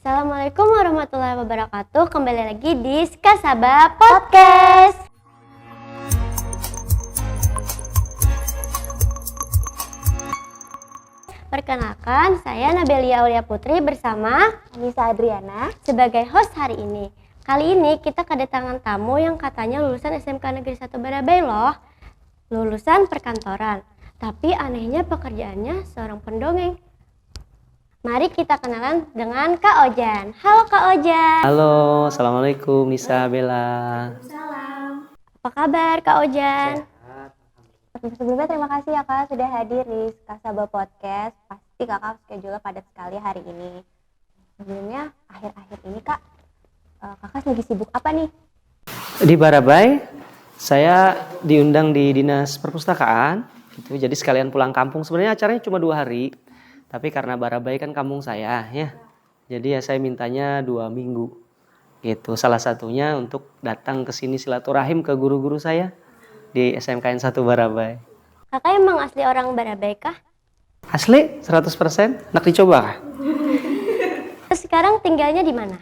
Assalamualaikum warahmatullahi wabarakatuh. Kembali lagi di Skasaba Podcast. Perkenalkan, saya Nabelia Aulia Putri bersama Anissa Adriana sebagai host hari ini. Kali ini kita kedatangan tamu yang katanya lulusan SMK Negeri 1 Barabai loh. Lulusan perkantoran. Tapi anehnya pekerjaannya seorang pendongeng. Mari kita kenalan dengan Kak Ojan. Halo Kak Ojan. Halo, Assalamualaikum Nisa, Bella. Waalaikumsalam. Apa kabar Kak Ojan? Sebelumnya terima kasih ya Kak sudah hadir di Skasaba Podcast. Pasti Kakak schedule padat sekali hari ini. Sebelumnya akhir-akhir ini Kak, Kakak lagi sibuk apa nih? Di Barabai, saya diundang di Dinas Perpustakaan, gitu. Jadi sekalian pulang kampung. Sebenarnya acaranya cuma 2 hari. Tapi karena Barabai kan kampung saya ya, jadi ya saya mintanya 2 minggu gitu. Salah satunya untuk datang ke sini silaturahim ke guru-guru saya di SMKN 1 Barabai. Kakak emang asli orang Barabai kah? Asli 100%, nak dicoba kah? Terus sekarang tinggalnya di mana?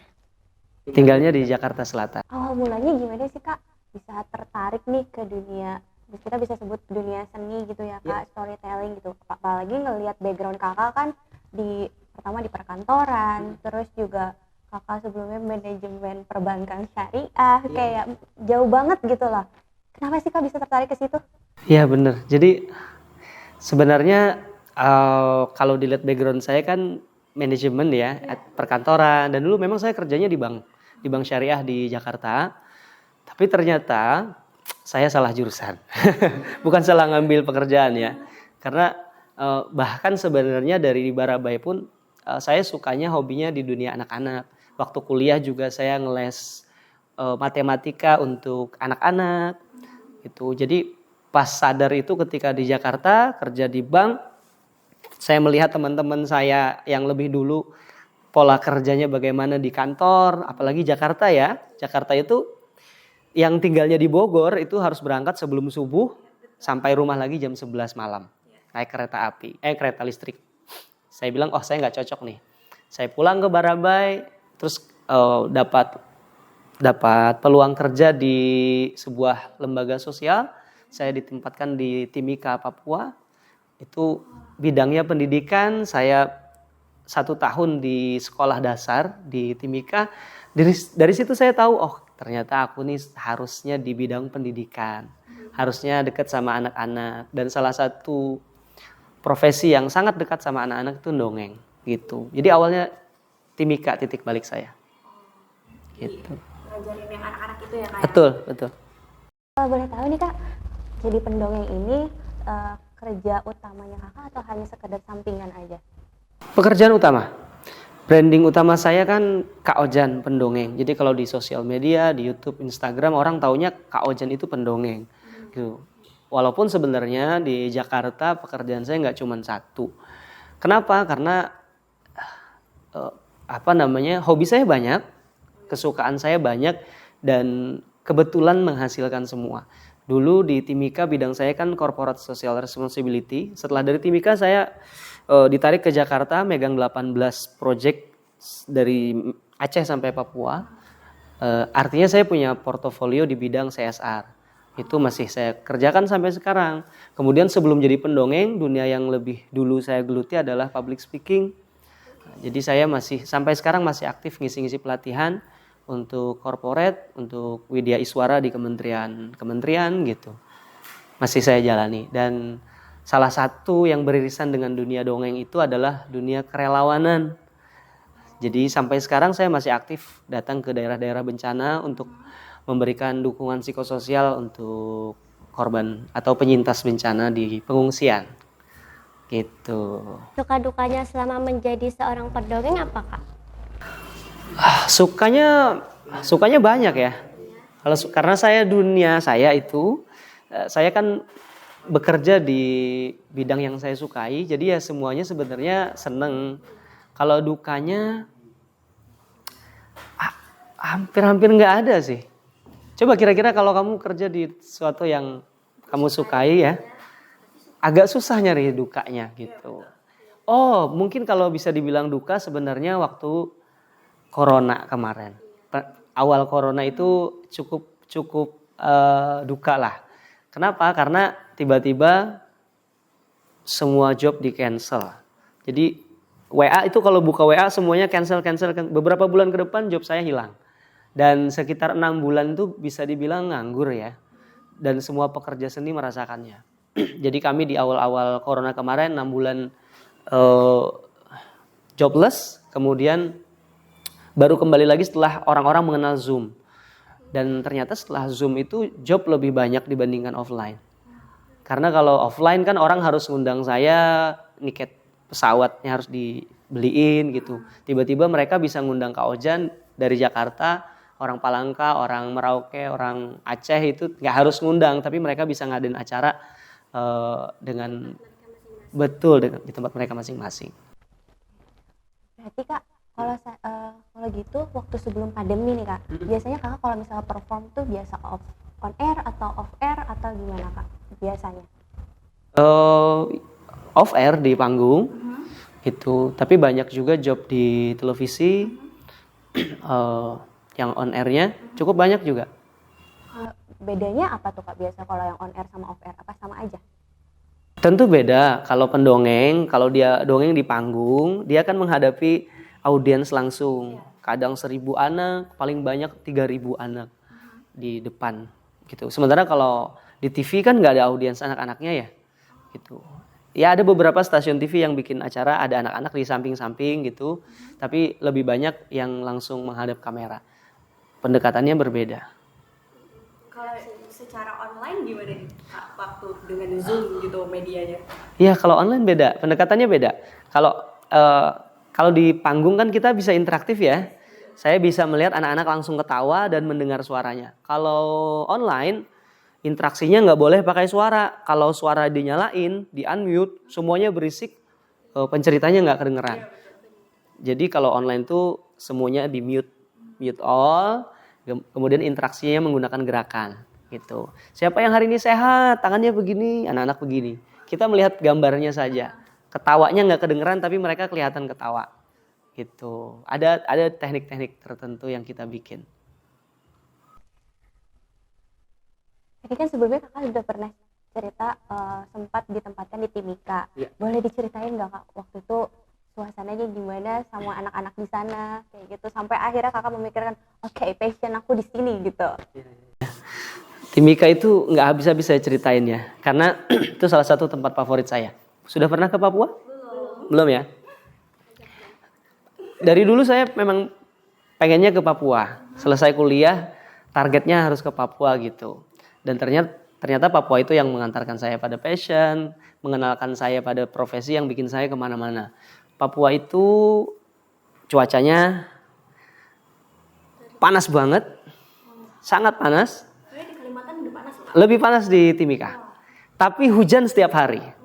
Tinggalnya di Jakarta Selatan. Awal mulanya gimana sih Kak? Bisa tertarik nih ke dunia, kita bisa sebut dunia seni gitu ya Kak, storytelling gitu. Apalagi ngelihat background Kakak kan pertama di perkantoran, terus juga Kakak sebelumnya manajemen perbankan syariah, kayak jauh banget gitu loh. Kenapa sih Kak bisa tertarik ke situ? Iya bener. Jadi sebenarnya kalau dilihat background saya kan manajemen ya, perkantoran, dan dulu memang saya kerjanya di bank syariah di Jakarta. Tapi ternyata saya salah jurusan. Bukan salah ngambil pekerjaan ya. Karena bahkan sebenarnya dari di Barabai pun saya sukanya hobinya di dunia anak-anak. Waktu kuliah juga saya ngeles matematika untuk anak-anak gitu. Jadi pas sadar itu ketika di Jakarta kerja di bank, saya melihat teman-teman saya yang lebih dulu pola kerjanya bagaimana di kantor, apalagi Jakarta ya. Jakarta itu yang tinggalnya di Bogor itu harus berangkat sebelum subuh sampai rumah lagi jam 11 malam. Naik kereta listrik. Saya bilang, saya nggak cocok nih. Saya pulang ke Barabai, terus dapat peluang kerja di sebuah lembaga sosial. Saya ditempatkan di Timika, Papua. Itu bidangnya pendidikan. Saya 1 tahun di sekolah dasar di Timika. Dari situ saya tahu, ternyata aku nih harusnya di bidang pendidikan. Harusnya dekat sama anak-anak. Dan salah satu profesi yang sangat dekat sama anak-anak itu dongeng. Gitu. Jadi awalnya Timika titik balik saya. Gitu. Ngajarin yang anak-anak itu ya Kak? Betul. Boleh tahu nih Kak, jadi pendongeng ini kerja utamanya Kakak atau hanya sekedar sampingan aja? Pekerjaan utama. Branding utama saya kan Kak Ojan pendongeng. Jadi kalau di sosial media, di YouTube, Instagram orang taunya Kak Ojan itu pendongeng. Gitu. Walaupun sebenarnya di Jakarta pekerjaan saya nggak cuma 1. Kenapa? Karena hobi saya banyak, kesukaan saya banyak, dan kebetulan menghasilkan semua. Dulu di Timika bidang saya kan corporate social responsibility. Setelah dari Timika saya ditarik ke Jakarta megang 18 project dari Aceh sampai Papua. Artinya saya punya portofolio di bidang CSR. Itu masih saya kerjakan sampai sekarang. Kemudian sebelum jadi pendongeng, dunia yang lebih dulu saya geluti adalah public speaking. Jadi saya sampai sekarang masih aktif ngisi-ngisi pelatihan untuk corporate, untuk Widya Iswara di kementerian gitu. Masih saya jalani. Dan salah satu yang beririsan dengan dunia dongeng itu adalah dunia kerelawanan. Jadi sampai sekarang saya masih aktif datang ke daerah-daerah bencana untuk memberikan dukungan psikososial untuk korban atau penyintas bencana di pengungsian. Gitu. Suka dukanya selama menjadi seorang pendongeng apa Kak? Sukanya banyak ya. Karena dunia saya itu saya kan bekerja di bidang yang saya sukai, jadi ya semuanya sebenarnya seneng. Kalau dukanya hampir nggak ada sih. Coba kira-kira kalau kamu kerja di sesuatu yang kamu sukai ya, agak susah nyari dukanya gitu. Mungkin kalau bisa dibilang duka sebenarnya waktu corona kemarin. Awal corona itu cukup duka lah. Kenapa? Karena tiba-tiba semua job di cancel. Jadi WA itu kalau buka WA semuanya cancel. Beberapa bulan ke depan job saya hilang. Dan sekitar 6 bulan itu bisa dibilang nganggur ya. Dan semua pekerja seni merasakannya. Jadi kami di awal-awal corona kemarin 6 bulan jobless. Kemudian baru kembali lagi setelah orang-orang mengenal Zoom. Dan ternyata setelah Zoom itu job lebih banyak dibandingkan offline. Karena kalau offline kan orang harus ngundang saya, tiket pesawatnya harus dibeliin gitu. Tiba-tiba mereka bisa ngundang Kak Ojan dari Jakarta, orang Palangka, orang Merauke, orang Aceh itu nggak harus ngundang, tapi mereka bisa ngadain acara dengan betul di tempat mereka masing-masing. Berarti Kak, kalau gitu waktu sebelum pandemi nih Kak, biasanya Kakak kalau misalnya perform tuh biasa on air atau off air atau gimana Kak biasanya? Off air di panggung gitu, tapi banyak juga job di televisi yang on airnya cukup banyak juga. Bedanya apa tuh Kak biasa kalau yang on air sama off air, apa sama aja? Tentu beda. Kalau pendongeng, kalau dia dongeng di panggung, dia akan menghadapi audiens langsung. Kadang 1.000 anak, paling banyak 3.000 anak di depan gitu. Sementara kalau di TV kan nggak ada audiens anak-anaknya ya gitu. Ya ada beberapa stasiun TV yang bikin acara ada anak-anak di samping-samping gitu, tapi lebih banyak yang langsung menghadap kamera. Pendekatannya berbeda. Kalau secara online gimana nih Kak, waktu dengan Zoom gitu medianya? Iya, kalau online beda, pendekatannya beda. Kalau di panggung kan kita bisa interaktif ya. Saya bisa melihat anak-anak langsung ketawa dan mendengar suaranya. Kalau online, interaksinya nggak boleh pakai suara. Kalau suara dinyalain, di unmute, semuanya berisik, penceritanya nggak kedengeran. Jadi kalau online tuh semuanya di mute all, kemudian interaksinya menggunakan gerakan gitu. Siapa yang hari ini sehat, tangannya begini, anak-anak begini. Kita melihat gambarnya saja. Ketawanya nggak kedengeran tapi mereka kelihatan ketawa gitu. Ada teknik-teknik tertentu yang kita bikin. Tadi kan sebelumnya Kakak sudah pernah cerita sempat ditempatkan di Timika. Ya. Boleh diceritain nggak Kak waktu itu suasananya gimana sama anak-anak di sana kayak gitu sampai akhirnya Kakak memikirkan oke, passion aku di sini gitu. Timika itu nggak habis-habis saya ceritain ya, karena itu salah satu tempat favorit saya. Sudah pernah ke Papua? Belum ya? Dari dulu saya memang pengennya ke Papua. Selesai kuliah, targetnya harus ke Papua gitu. Dan ternyata Papua itu yang mengantarkan saya pada passion, mengenalkan saya pada profesi yang bikin saya kemana-mana. Papua itu cuacanya panas banget, sangat panas. Di Kalimantan udah panas ya? Lebih panas di Timika. Tapi hujan setiap hari.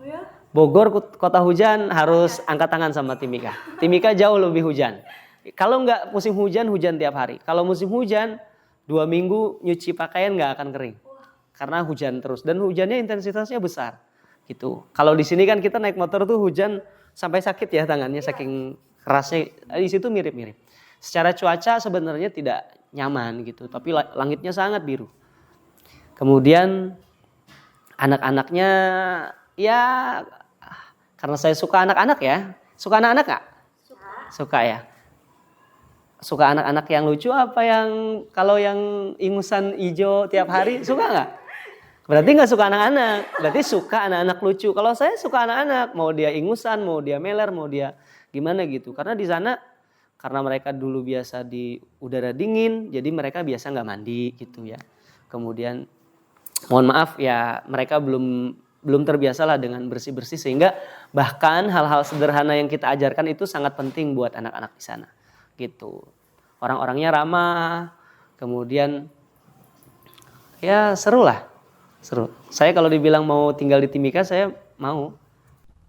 Bogor kota hujan harus angkat tangan sama Timika. Timika jauh lebih hujan. Kalau nggak musim hujan, hujan tiap hari. Kalau musim hujan, 2 minggu nyuci pakaian nggak akan kering. Karena hujan terus. Dan hujannya intensitasnya besar. Gitu. Kalau di sini kan kita naik motor tuh hujan sampai sakit ya tangannya saking kerasnya. Di situ mirip-mirip. Secara cuaca sebenarnya tidak nyaman gitu. Tapi langitnya sangat biru. Kemudian anak-anaknya ya karena saya suka anak-anak ya. Suka anak-anak gak? Suka ya. Suka anak-anak yang lucu apa yang kalau yang ingusan hijau tiap hari suka gak? Berarti gak suka anak-anak. Berarti suka anak-anak lucu. Kalau saya suka anak-anak. Mau dia ingusan, mau dia meler, mau dia gimana gitu. Karena di sana karena mereka dulu biasa di udara dingin. Jadi mereka biasa gak mandi gitu ya. Kemudian mohon maaf ya mereka belum terbiasa lah dengan bersih-bersih sehingga bahkan hal-hal sederhana yang kita ajarkan itu sangat penting buat anak-anak di sana gitu. Orang-orangnya ramah, kemudian ya seru lah, seru. Saya kalau dibilang mau tinggal di Timika saya mau.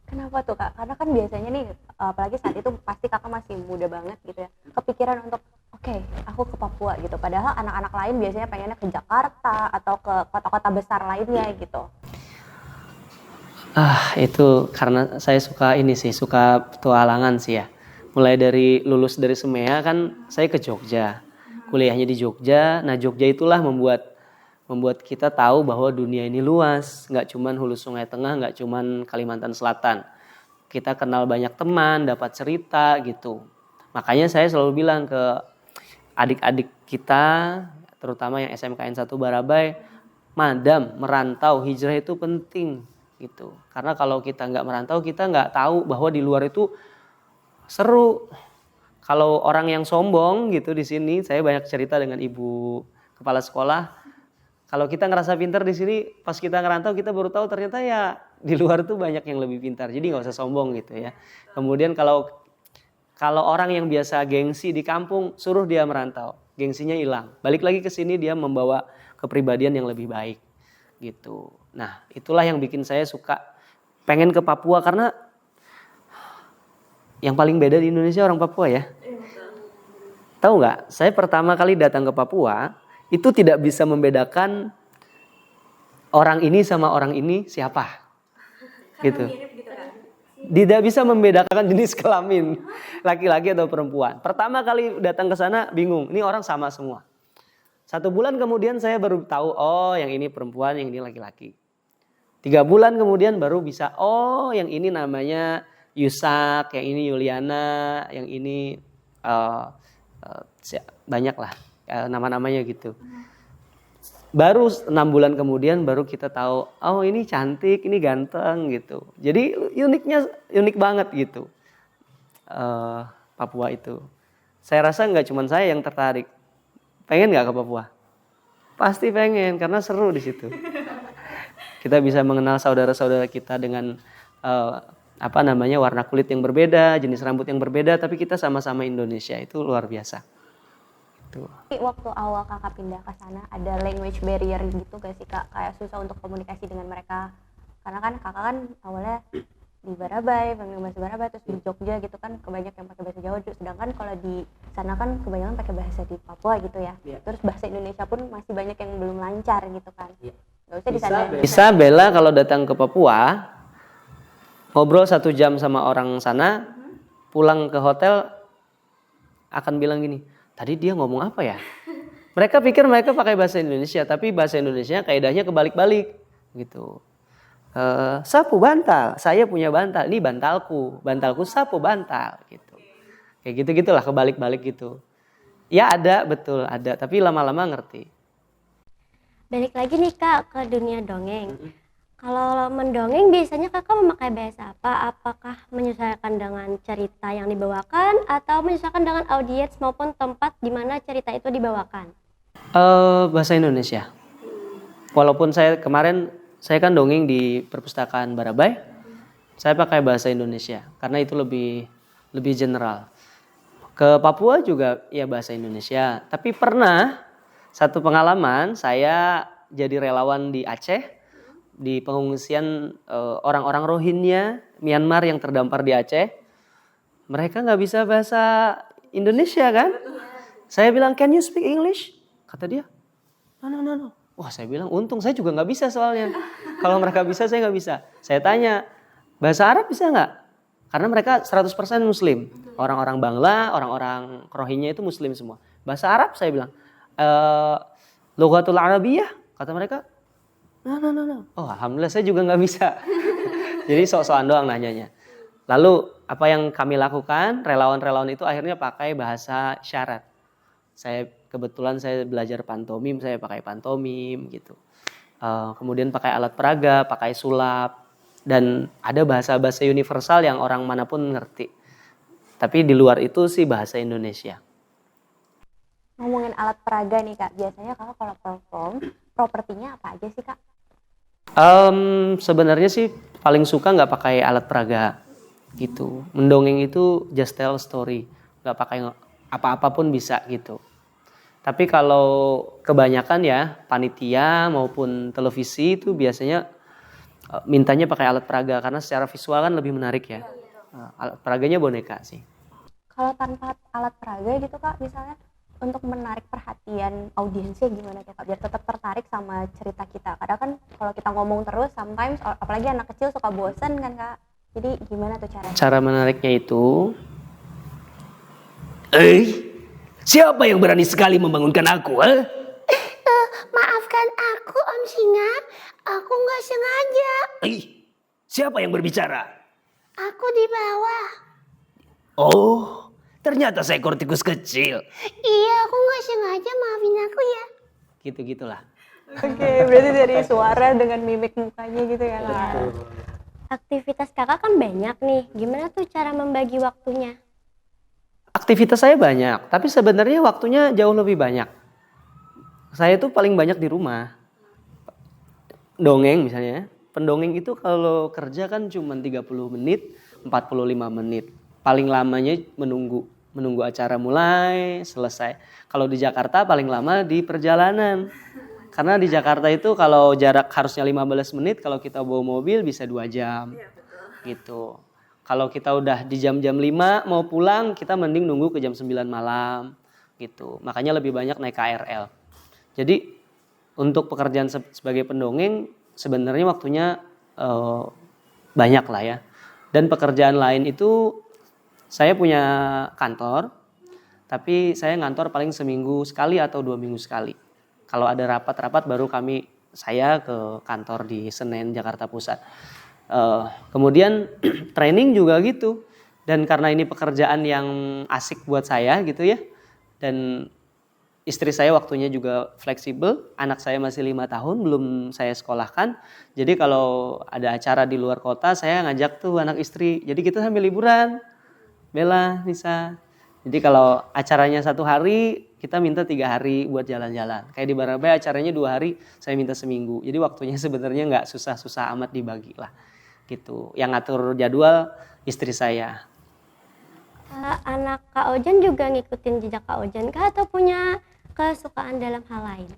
Kenapa tuh Kak? Karena kan biasanya nih apalagi saat itu pasti Kakak masih muda banget gitu ya. Kepikiran untuk oke, aku ke Papua gitu. Padahal anak-anak lain biasanya pengennya ke Jakarta atau ke kota-kota besar lainnya gitu. Itu karena saya suka ini sih, suka petualangan sih ya. Mulai dari lulus dari SEMEA kan saya ke Jogja. Kuliahnya di Jogja. Nah, Jogja itulah membuat kita tahu bahwa dunia ini luas, nggak cuman Hulu Sungai Tengah, nggak cuman Kalimantan Selatan. Kita kenal banyak teman, dapat cerita gitu. Makanya saya selalu bilang ke adik-adik kita, terutama yang SMKN 1 Barabai, madam, merantau, hijrah itu penting gitu. Karena kalau kita nggak merantau, kita nggak tahu bahwa di luar itu seru. Kalau orang yang sombong gitu di sini, saya banyak cerita dengan ibu kepala sekolah. Kalau kita ngerasa pintar di sini, pas kita ngerantau kita baru tahu ternyata ya di luar tuh banyak yang lebih pintar. Jadi nggak usah sombong gitu ya. Kemudian kalau orang yang biasa gengsi di kampung, suruh dia merantau, gengsinya hilang. Balik lagi ke sini dia membawa kepribadian yang lebih baik gitu. Nah, itulah yang bikin saya suka pengen ke Papua karena yang paling beda di Indonesia orang Papua ya. Tahu nggak? Saya pertama kali datang ke Papua itu tidak bisa membedakan orang ini sama orang ini siapa, gitu. Tidak bisa membedakan jenis kelamin, laki-laki atau perempuan. Pertama kali datang ke sana bingung, ini orang sama semua. 1 bulan kemudian saya baru tahu, oh yang ini perempuan, yang ini laki-laki. 3 bulan kemudian baru bisa, oh yang ini namanya Yusak, yang ini Yuliana, yang ini banyak lah nama-namanya gitu. Baru 6 bulan kemudian baru kita tahu, oh ini cantik, ini ganteng gitu. Jadi unik banget gitu. Papua itu. Saya rasa nggak cuma saya yang tertarik. Pengen nggak ke Papua? Pasti pengen karena seru di situ. Kita bisa mengenal saudara-saudara kita dengan warna kulit yang berbeda, jenis rambut yang berbeda, tapi kita sama-sama Indonesia, itu luar biasa. Waktu awal kakak pindah ke sana ada language barrier gitu gak sih kak? Kayak susah untuk komunikasi dengan mereka karena kan kakak kan awalnya di Barabai, panggil bahasa Barabai, terus di Jogja gitu kan kebanyakan yang pakai bahasa Jawa, sedangkan kalau di sana kan kebanyakan pakai bahasa di Papua gitu ya. Terus bahasa Indonesia pun masih banyak yang belum lancar gitu kan. Gak usah di sana. Bisa Bella kalau datang ke Papua ngobrol 1 jam sama orang sana, pulang ke hotel akan bilang gini, tadi dia ngomong apa ya? Mereka pikir mereka pakai bahasa Indonesia, tapi bahasa Indonesia kaidahnya kebalik-balik gitu. Sapu bantal, saya punya bantal, ini bantalku sapu bantal gitu. Kayak gitu-gitulah kebalik-balik gitu. Ya ada, betul ada, tapi lama-lama ngerti. Balik lagi nih kak ke dunia dongeng. Kalau mendongeng biasanya kakak memakai bahasa apa? Apakah menyesuaikan dengan cerita yang dibawakan atau menyesuaikan dengan audiens maupun tempat di mana cerita itu dibawakan? Bahasa Indonesia. Walaupun saya kan dongeng di perpustakaan Barabai, saya pakai bahasa Indonesia karena itu lebih general. Ke Papua juga ya bahasa Indonesia. Tapi pernah satu pengalaman saya jadi relawan di Aceh. Di pengungsian orang-orang Rohingya Myanmar yang terdampar di Aceh, mereka nggak bisa bahasa Indonesia kan? Saya bilang, can you speak English? Kata dia, no. Wah, saya bilang untung saya juga nggak bisa soalnya. Kalau mereka bisa saya nggak bisa. Saya tanya, bahasa Arab bisa nggak? Karena mereka 100% Muslim. Orang-orang Bangla, orang-orang Rohingya itu Muslim semua. Bahasa Arab saya bilang, Lughatul Arabiyah, kata mereka. No. Oh, alhamdulillah saya juga nggak bisa. Jadi sok-sokan doang nanyanya. Lalu apa yang kami lakukan, relawan-relawan itu akhirnya pakai bahasa syarat. Kebetulan saya belajar pantomim, saya pakai pantomim gitu. Kemudian pakai alat peraga, pakai sulap, dan ada bahasa-bahasa universal yang orang manapun ngerti. Tapi di luar itu sih bahasa Indonesia. Ngomongin alat peraga nih kak, biasanya kakak kalau perform, propertinya apa aja sih kak? Sebenarnya sih paling suka nggak pakai alat peraga gitu. Mendongeng itu just tell story, nggak pakai apa-apapun bisa gitu. Tapi kalau kebanyakan ya panitia maupun televisi itu biasanya mintanya pakai alat peraga karena secara visual kan lebih menarik ya. Alat peraganya boneka sih. Kalau tanpa alat peraga gitu kak, misalnya untuk menarik perhatian audiensnya gimana ya kak, biar tetap tertarik sama cerita kita. Kadang kan kalau kita ngomong terus sometimes, apalagi anak kecil suka bosen kan kak. Jadi gimana tuh caranya? Cara menariknya itu Siapa yang berani sekali membangunkan aku? Maafkan aku, Om Singa. Aku nggak sengaja. Siapa yang berbicara? Aku di bawah. Oh, ternyata seekor tikus kecil. Iya, aku nggak sengaja. Maafin aku ya. Gitu-gitulah. Oke, berarti dari suara dengan mimik mukanya gitu ya Kak. Aktivitas kakak kan banyak nih. Gimana tuh cara membagi waktunya? Aktivitas saya banyak, tapi sebenarnya waktunya jauh lebih banyak. Saya tuh paling banyak di rumah. Dongeng misalnya. Pendongeng itu kalau kerja kan cuma 30 menit, 45 menit. Paling lamanya menunggu acara mulai, selesai. Kalau di Jakarta paling lama di perjalanan. Karena di Jakarta itu kalau jarak harusnya 15 menit, kalau kita bawa mobil bisa 2 jam. Gitu. Kalau kita udah di jam-jam 5 mau pulang, kita mending nunggu ke jam 9 malam. Gitu. Makanya lebih banyak naik KRL. Jadi untuk pekerjaan sebagai pendongeng sebenarnya waktunya banyak lah ya. Dan pekerjaan lain itu saya punya kantor, tapi saya ngantor paling seminggu sekali atau 2 minggu sekali. Kalau ada rapat-rapat baru saya ke kantor di Senen, Jakarta Pusat. Kemudian training juga gitu. Dan karena ini pekerjaan yang asik buat saya gitu ya. Dan istri saya waktunya juga fleksibel, anak saya masih 5 tahun, belum saya sekolahkan. Jadi kalau ada acara di luar kota, saya ngajak tuh anak istri. Jadi kita sambil liburan, Bella, Nisa. Jadi kalau acaranya 1 hari, kita minta 3 hari buat jalan-jalan. Kayak di Barabai acaranya 2 hari, saya minta seminggu. Jadi waktunya sebenarnya nggak susah-susah amat dibagi lah. Gitu. Yang ngatur jadwal istri saya. Anak Kak Ojan juga ngikutin jejak Kak Ojan kah atau punya kesukaan dalam hal lain?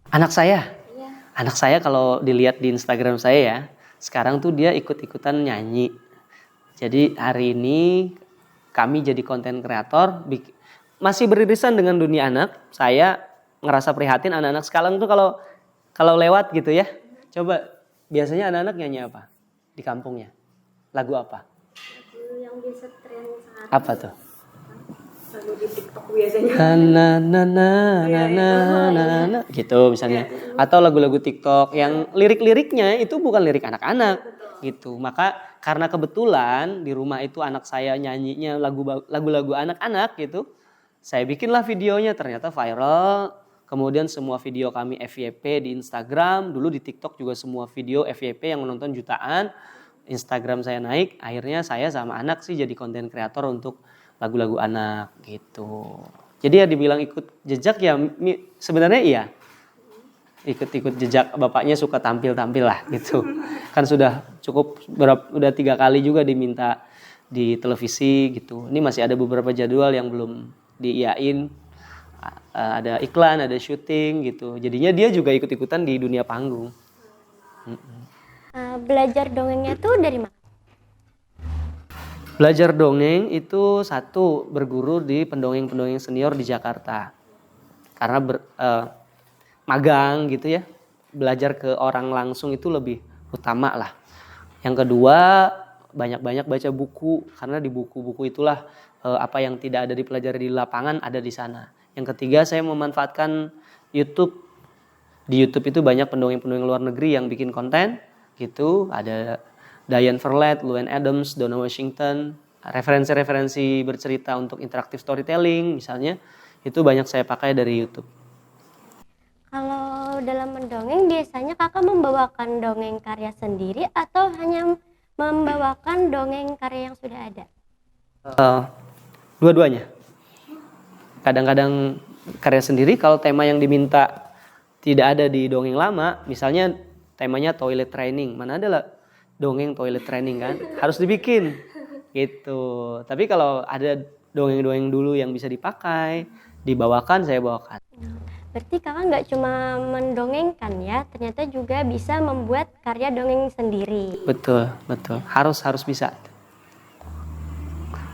Anak saya? Iya. Anak saya kalau dilihat di Instagram saya ya, sekarang tuh dia ikut-ikutan nyanyi. Jadi hari ini kami jadi konten kreator, masih beririsan dengan dunia anak. Saya ngerasa prihatin anak-anak sekarang tuh kalau lewat gitu ya. Coba biasanya anak-anak nyanyi apa di kampungnya? Lagu apa? Lagu yang biasa tren sekarang. Apa tuh? Lagu di TikTok biasanya. Na gitu misalnya. Atau lagu-lagu TikTok yang lirik-liriknya itu bukan lirik anak-anak gitu. Maka karena kebetulan di rumah itu anak saya nyanyinya lagu-lagu anak-anak gitu. Saya bikinlah videonya, ternyata viral. Kemudian semua video kami FYP di Instagram. Dulu di TikTok juga semua video FYP yang menonton jutaan. Instagram saya naik, akhirnya saya sama anak sih jadi konten kreator untuk lagu-lagu anak gitu. Jadi ya dibilang ikut jejak ya sebenarnya iya. Ikut-ikut jejak bapaknya suka tampil-tampil lah gitu. Kan sudah cukup udah 3 kali juga diminta di televisi gitu. Ini masih ada beberapa jadwal yang belum diiyain. Ada iklan, ada syuting gitu. Jadinya dia juga ikut-ikutan di dunia panggung. Belajar dongengnya tuh dari mana? Belajar dongeng itu satu berguru di pendongeng-pendongeng senior di Jakarta. Karena magang gitu ya. Belajar ke orang langsung itu lebih utama lah. Yang kedua banyak-banyak baca buku. Karena di buku-buku itulah apa yang tidak ada dipelajari di lapangan ada di sana. Yang ketiga saya memanfaatkan YouTube. Di YouTube itu banyak pendongeng-pendongeng luar negeri yang bikin konten gitu. Ada Diane Verlet, Llewellyn Adams, Donna Washington, referensi-referensi bercerita untuk interaktif storytelling misalnya, itu banyak saya pakai dari YouTube. Kalau dalam mendongeng biasanya kakak membawakan dongeng karya sendiri atau hanya membawakan dongeng karya yang sudah ada? Dua-duanya. Kadang-kadang karya sendiri, kalau tema yang diminta tidak ada di dongeng lama, misalnya temanya toilet training, mana ada lah dongeng toilet training kan, harus dibikin gitu. Tapi kalau ada dongeng-dongeng dulu yang bisa dipakai, dibawakan, saya bawakan. Berarti kakak nggak cuma mendongengkan ya, ternyata juga bisa membuat karya dongeng sendiri. Betul, harus bisa.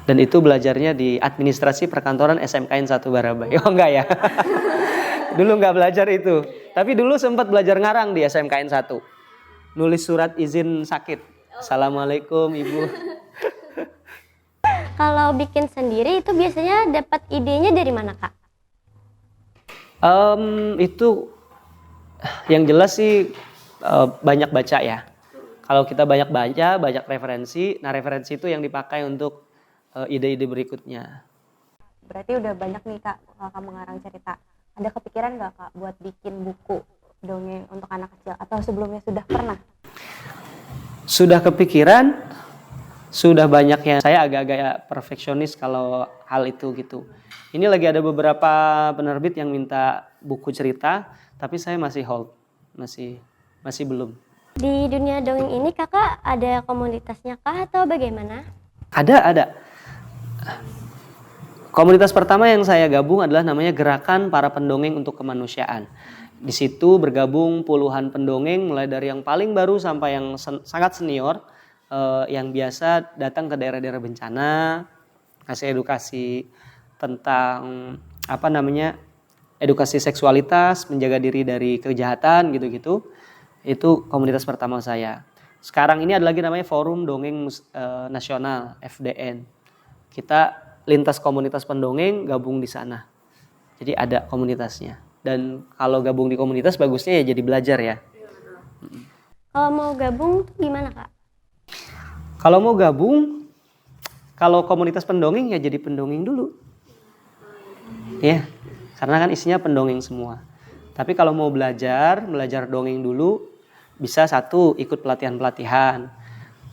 Dan itu belajarnya di administrasi perkantoran SMKN 1 Barabai. Oh enggak ya? Dulu nggak belajar itu. Tapi dulu sempat belajar ngarang di SMKN 1. Nulis surat izin sakit. Assalamualaikum Ibu. kalau bikin sendiri itu biasanya dapat idenya dari mana, Kak? Itu yang jelas sih banyak baca ya. Kalau kita banyak baca, banyak referensi, nah referensi itu yang dipakai untuk ide-ide berikutnya. Berarti udah banyak nih Kak Kakak mengarang cerita. Ada kepikiran nggak Kak buat bikin buku dongeng untuk anak kecil atau sebelumnya sudah pernah? Sudah kepikiran, sudah banyak yang saya agak-agak perfeksionis kalau hal itu gitu. Ini lagi ada beberapa penerbit yang minta buku cerita, tapi saya masih hold, masih belum. Di dunia dongeng ini Kakak ada komunitasnya kah atau bagaimana? Ada. Komunitas pertama yang saya gabung adalah namanya Gerakan Para Pendongeng untuk Kemanusiaan. Di situ bergabung puluhan pendongeng mulai dari yang paling baru sampai yang sangat senior yang biasa datang ke daerah-daerah bencana, kasih edukasi tentang edukasi seksualitas, menjaga diri dari kejahatan gitu-gitu. Itu komunitas pertama saya. Sekarang ini ada lagi namanya Forum Dongeng Nasional FDN. Kita lintas komunitas pendongeng gabung di sana. Jadi ada komunitasnya. Dan kalau gabung di komunitas bagusnya ya jadi belajar ya. Kalau mau gabung tuh gimana, Kak? Kalau mau gabung, kalau komunitas pendongeng ya jadi pendongeng dulu. Ya, karena kan isinya pendongeng semua. Tapi kalau mau belajar dongeng dulu, bisa satu ikut pelatihan-pelatihan.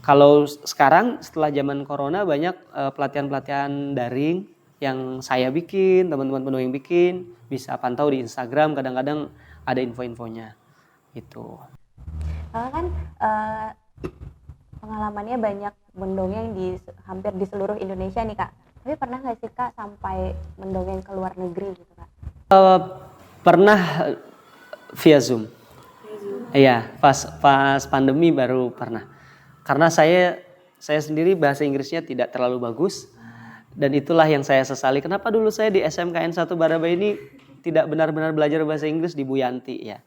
Kalau sekarang setelah zaman corona banyak pelatihan-pelatihan daring yang saya bikin, teman-teman pendongeng bikin, bisa pantau di Instagram, kadang-kadang ada info-infonya. Gitu. Kan pengalamannya banyak mendongeng hampir di seluruh Indonesia nih Kak. Tapi pernah nggak sih Kak sampai mendongeng ke luar negeri gitu Kak? Pernah via Zoom. Iya, pas pandemi baru pernah. Karena saya sendiri bahasa Inggrisnya tidak terlalu bagus dan itulah yang saya sesali. Kenapa dulu saya di SMKN 1 Barabai ini tidak benar-benar belajar bahasa Inggris di Bu Yanti ya.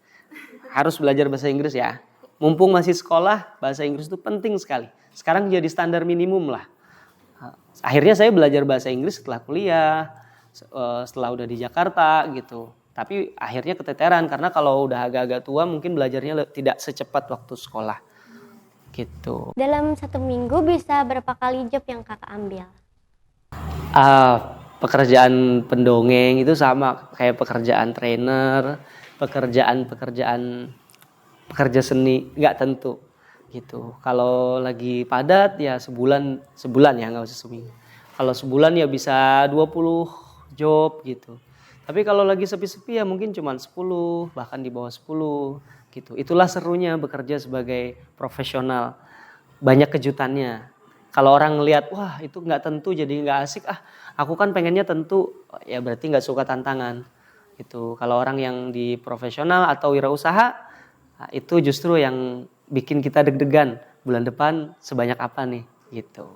Harus belajar bahasa Inggris ya. Mumpung masih sekolah, bahasa Inggris itu penting sekali. Sekarang jadi standar minimum lah. Akhirnya saya belajar bahasa Inggris setelah kuliah, setelah udah di Jakarta gitu. Tapi akhirnya keteteran karena kalau udah agak-agak tua mungkin belajarnya tidak secepat waktu sekolah gitu. Dalam 1 minggu bisa berapa kali job yang Kakak ambil? Pekerjaan pendongeng itu sama kayak pekerjaan trainer, pekerja seni, nggak tentu gitu. Kalau lagi padat ya sebulan ya, nggak usah seminggu. Kalau sebulan ya bisa 20 job gitu. Tapi kalau lagi sepi-sepi ya mungkin cuma 10, bahkan di bawah 10 gitu. Itulah serunya bekerja sebagai profesional. Banyak kejutannya. Kalau orang ngelihat, wah itu nggak tentu jadi nggak asik. Aku kan pengennya tentu, ya berarti nggak suka tantangan. Gitu. Kalau orang yang di profesional atau wirausaha, itu justru yang bikin kita deg-degan. Bulan depan sebanyak apa nih gitu.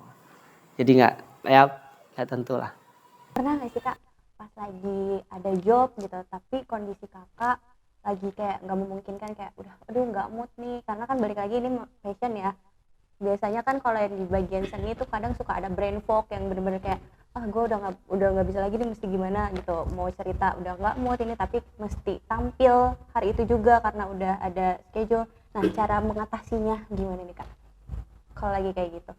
Jadi nggak tentu lah. Pernah nggak sih Kak pas lagi ada job gitu tapi kondisi Kakak lagi kayak nggak memungkinkan, kayak aduh nggak mood nih, karena kan balik lagi ini fashion ya. Biasanya kan kalau yang di bagian seni itu kadang suka ada brain fog yang bener-bener kayak gue udah nggak bisa lagi nih, mesti gimana gitu, mau cerita udah nggak mood ini tapi mesti tampil hari itu juga karena udah ada schedule. Nah cara mengatasinya gimana nih Kak kalau lagi kayak gitu?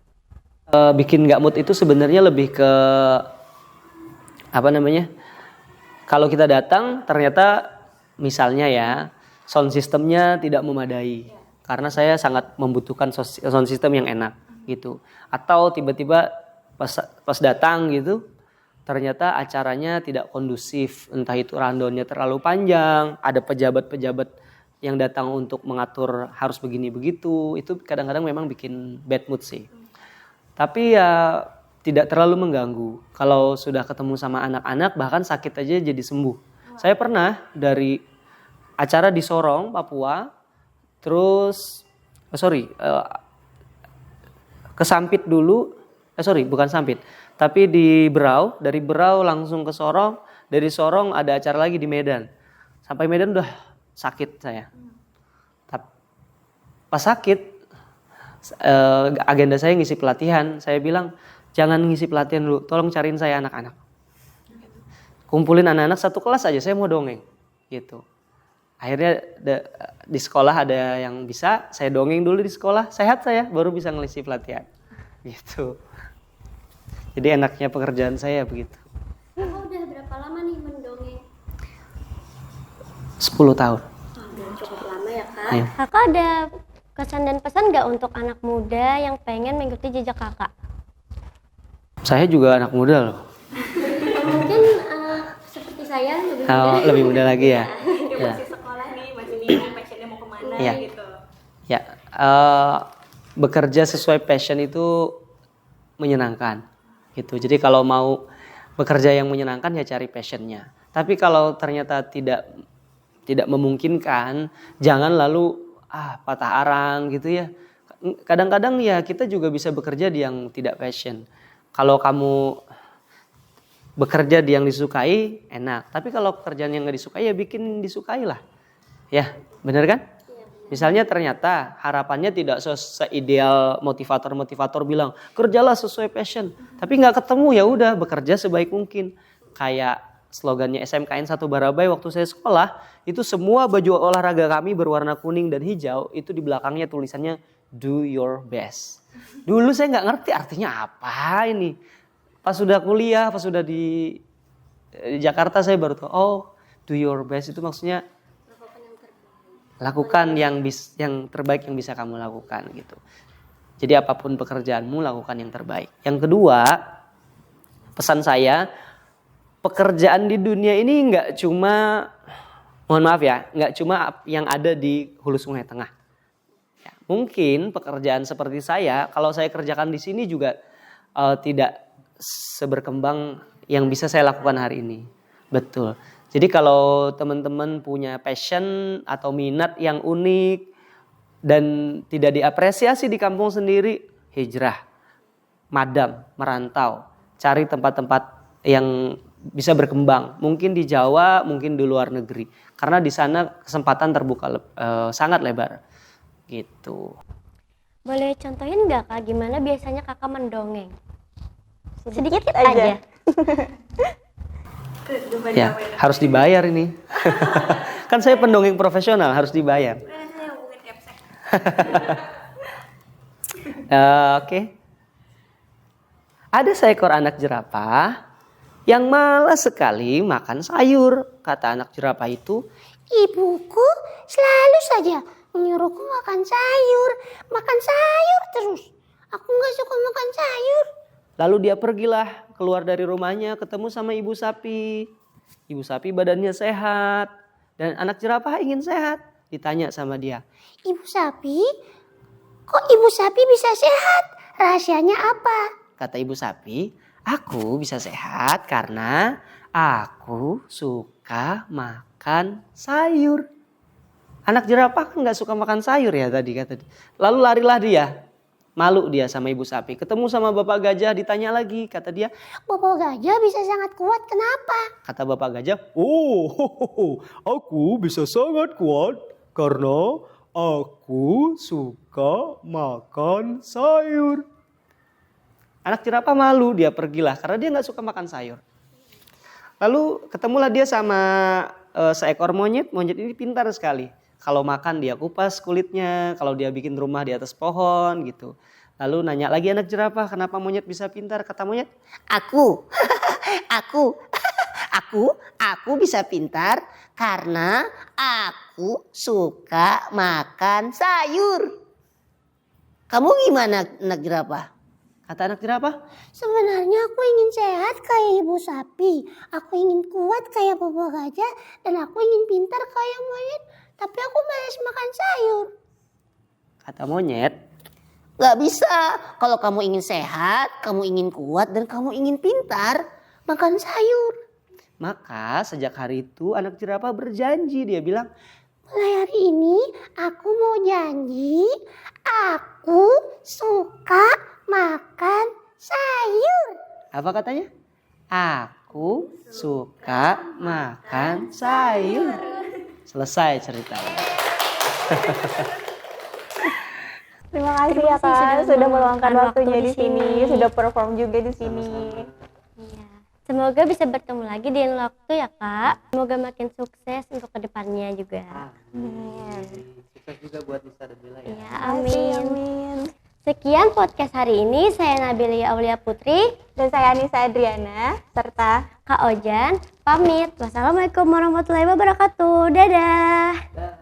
Bikin nggak mood itu sebenarnya lebih ke kalau kita datang ternyata misalnya ya sound systemnya tidak memadai karena saya sangat membutuhkan sound system yang enak gitu, atau tiba-tiba pas datang gitu ternyata acaranya tidak kondusif, entah itu rundownnya terlalu panjang, ada pejabat-pejabat yang datang untuk mengatur harus begini begitu, itu kadang-kadang memang bikin bad mood sih. Tapi ya tidak terlalu mengganggu. Kalau sudah ketemu sama anak-anak bahkan sakit aja jadi sembuh. Saya pernah dari acara di Sorong, Papua, terus ke Sampit dulu, bukan Sampit, tapi di Berau, dari Berau langsung ke Sorong, dari Sorong ada acara lagi di Medan. Sampai Medan udah sakit saya. Pas sakit, agenda saya ngisi pelatihan, saya bilang, Jangan ngisi pelatihan dulu, tolong cariin saya anak-anak. Kumpulin anak-anak satu kelas aja, saya mau dongeng. Gitu. Akhirnya di sekolah ada yang bisa, saya dongeng dulu di sekolah, sehat saya, baru bisa ngisi pelatihan. Gitu. Jadi enaknya pekerjaan saya begitu. Kakak udah berapa lama nih mendongeng? 10 tahun. Udah cukup lama ya kak. Iya. Kakak ada kesan dan pesan nggak untuk anak muda yang pengen mengikuti jejak kakak? Saya juga anak muda loh. Mungkin seperti saya lebih muda. Oh, lebih muda lagi ya. Dia Ya. masih sekolah nih, masih bingung passionnya mau kemana Iya. gitu. Ya, bekerja sesuai passion itu menyenangkan, gitu. Jadi kalau mau bekerja yang menyenangkan ya cari passionnya. Tapi kalau ternyata tidak memungkinkan, jangan lalu patah arang gitu ya. Kadang-kadang ya kita juga bisa bekerja di yang tidak passion. Kalau kamu bekerja di yang disukai enak, tapi kalau pekerjaan yang nggak disukai ya bikin disukai lah. Ya, benar kan? Misalnya ternyata harapannya tidak seideal motivator bilang kerjalah sesuai passion, tapi nggak ketemu, ya udah bekerja sebaik mungkin. Kayak slogannya SMKN 1 Barabai waktu saya sekolah, itu semua baju olahraga kami berwarna kuning dan hijau, itu di belakangnya tulisannya do your best. Dulu saya nggak ngerti artinya apa ini. Pas sudah kuliah, pas sudah di Jakarta saya baru tahu, oh do your best itu maksudnya lakukan yang terbaik yang bisa kamu lakukan gitu. Jadi apapun pekerjaanmu lakukan yang terbaik. Yang kedua, pesan saya, pekerjaan di dunia ini nggak cuma, mohon maaf ya, nggak cuma yang ada di hulu Sungai Tengah. Ya, mungkin pekerjaan seperti saya, kalau saya kerjakan di sini juga tidak seberkembang yang bisa saya lakukan hari ini. Betul. Jadi kalau teman-teman punya passion atau minat yang unik dan tidak diapresiasi di kampung sendiri, hijrah, madam, merantau, cari tempat-tempat yang bisa berkembang. Mungkin di Jawa, mungkin di luar negeri. Karena di sana kesempatan terbuka sangat lebar. Gitu. Boleh contohin nggak kak gimana biasanya kakak mendongeng? Sedikit aja. aja. Ya, harus dibayar ini. Kan saya pendongeng profesional, harus dibayar. Saya hubungin Capsek. Oke. Ada seekor anak jerapah yang malas sekali makan sayur. Kata anak jerapah itu, Ibuku selalu saja menyuruhku makan sayur terus. Aku nggak suka makan sayur. lalu dia pergilah keluar dari rumahnya, ketemu sama ibu sapi. Ibu sapi badannya sehat dan anak jerapah ingin sehat. Ditanya sama dia, Ibu sapi, kok ibu sapi bisa sehat? Rahasianya apa? kata ibu sapi, aku bisa sehat karena aku suka makan sayur. Anak jerapah kan gak suka makan sayur ya tadi kata dia. Lalu larilah dia. Malu dia sama ibu sapi. Ketemu sama bapak gajah, ditanya lagi. Kata dia, Bapak gajah bisa sangat kuat, kenapa? kata bapak gajah, oh, aku bisa sangat kuat karena aku suka makan sayur. Anak jerapah malu, dia pergilah karena dia gak suka makan sayur. Lalu ketemulah dia sama seekor monyet. Monyet ini pintar sekali. Kalau makan dia kupas kulitnya, kalau dia bikin rumah di atas pohon gitu. Lalu nanya lagi anak jerapah, kenapa monyet bisa pintar? Kata monyet, Aku bisa pintar karena aku suka makan sayur. Kamu gimana, anak jerapah? kata anak jerapah, Sebenarnya aku ingin sehat kayak ibu sapi. Aku ingin kuat kayak bapak gajah. Dan aku ingin pintar kayak monyet. Tapi aku malas makan sayur. kata monyet, Gak bisa. Kalau kamu ingin sehat, kamu ingin kuat, dan kamu ingin pintar, makan sayur. maka sejak hari itu anak jerapah berjanji, dia bilang, Mulai hari ini aku mau janji. Aku suka makan sayur. apa katanya? Aku suka makan sayur. Selesai ceritanya. Terima kasih Terima ya kasih Kak sudah sudah meluangkan meluangkan waktunya waktu di di sini, sini. sudah perform juga di sini. Iya. Semoga bisa bertemu lagi di lain waktu ya Kak. Semoga makin sukses untuk kedepannya juga. Amin. Sukses juga buat Nisa dan Bella ya. Ya, Amin. amin. Sekian podcast hari ini. Saya Nabilia Aulia Putri, Dan saya Anissa Adriana serta Kak Ojan, pamit. Wassalamualaikum warahmatullahi wabarakatuh. Dadah. Dah.